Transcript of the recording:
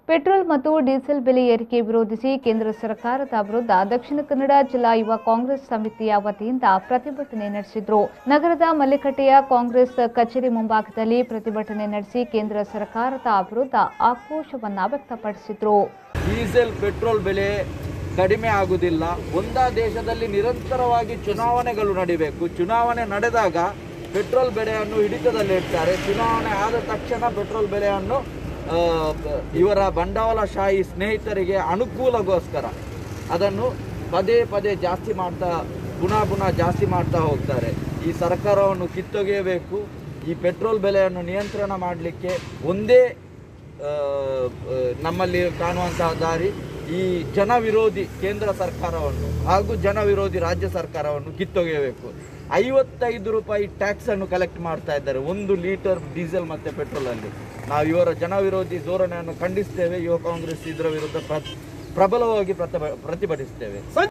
Petrol ಮತ್ತು diesel ಬೆಲೆ ಏರಿಕೆ ವಿರೋಧಿಸಿ ಕೇಂದ್ರ ಸರ್ಕಾರದ ವಿರುದ್ಧ ದಕ್ಷಿಣ ಕನ್ನಡ ಜಿಲ್ಲಾ ಯುವ ಕಾಂಗ್ರೆಸ್ ಸಮಿತಿಯ ವತಿಯಿಂದ ಪ್ರತಿಭಟನೆ ನಡೆಸಿದರು. ನಗರದ ಮಲ್ಲಿಕಟ್ಟೆಯ ಕಾಂಗ್ರೆಸ್ ಕಚೇರಿ ಮುಂಭಾಗದಲ್ಲಿ ಪ್ರತಿಭಟನೆ ನಡೆಸಿ ಕೇಂದ್ರ ಸರ್ಕಾರದ ವಿರುದ್ಧ ಆಕ್ರೋಶವನ್ನು ವ್ಯಕ್ತಪಡಿಸಿದರು. ಡೀಸೆಲ್ ಪೆಟ್ರೋಲ್ ಬೆಲೆ ಕಡಿಮೆ ಆಗುವುದಿಲ್ಲ. ಒಂದೇ ದೇಶದಲ್ಲಿ ನಿರಂತರವಾಗಿ ಚುನಾವಣೆಗಳು ನಡೆಯಬೇಕು. ಚುನಾವಣೆ ನಡೆದಾಗ ಪೆಟ್ರೋಲ್ ಬೆಲೆಯನ್ನು ಹಿಡಿತದಲ್ಲಿಡ್ತಾರೆ. ಚುನಾವಣೆ ಆದ ತಕ್ಷಣ ಪೆಟ್ರೋಲ್ ಬೆಲೆಯನ್ನು ಇವರ ಬಂಡವಾಳಶಾಹಿ ಸ್ನೇಹಿತರಿಗೆ ಅನುಕೂಲಗೋಸ್ಕರ ಅದನ್ನು ಪದೇ ಪದೇ ಜಾಸ್ತಿ ಮಾಡ್ತಾ ಪುನಃ ಜಾಸ್ತಿ ಮಾಡ್ತಾ ಹೋಗ್ತಾರೆ. ಈ ಸರ್ಕಾರವನ್ನು ಕಿತ್ತೊಗೆಯಬೇಕು. ಈ ಪೆಟ್ರೋಲ್ ಬೆಲೆಯನ್ನು ನಿಯಂತ್ರಣ ಮಾಡಲಿಕ್ಕೆ ಒಂದೇ ನಮ್ಮಲ್ಲಿ ಕಾಣುವಂತಹ ದಾರಿ ಈ ಜನ ವಿರೋಧಿ ಕೇಂದ್ರ ಸರ್ಕಾರವನ್ನು ಹಾಗೂ ಜನ ವಿರೋಧಿ ರಾಜ್ಯ ಸರ್ಕಾರವನ್ನು ಕಿತ್ತೊಗೆಯಬೇಕು. 55 ರೂಪಾಯಿ ಟ್ಯಾಕ್ಸ್ ಅನ್ನು ಕಲೆಕ್ಟ್ ಮಾಡ್ತಾ ಇದ್ದಾರೆ 1 ಲೀಟರ್ ಡೀಸೆಲ್ ಮತ್ತು ಪೆಟ್ರೋಲ್ ಅಲ್ಲಿ. ನಾವು ಇವರ ಜನ ವಿರೋಧಿ ಧೋರಣೆಯನ್ನು ಖಂಡಿಸ್ತೇವೆ. ಯುವ ಕಾಂಗ್ರೆಸ್ ಇದರ ವಿರುದ್ಧ ಪ್ರಬಲವಾಗಿ ಪ್ರತಿಭಟಿಸ್ತೇವೆ.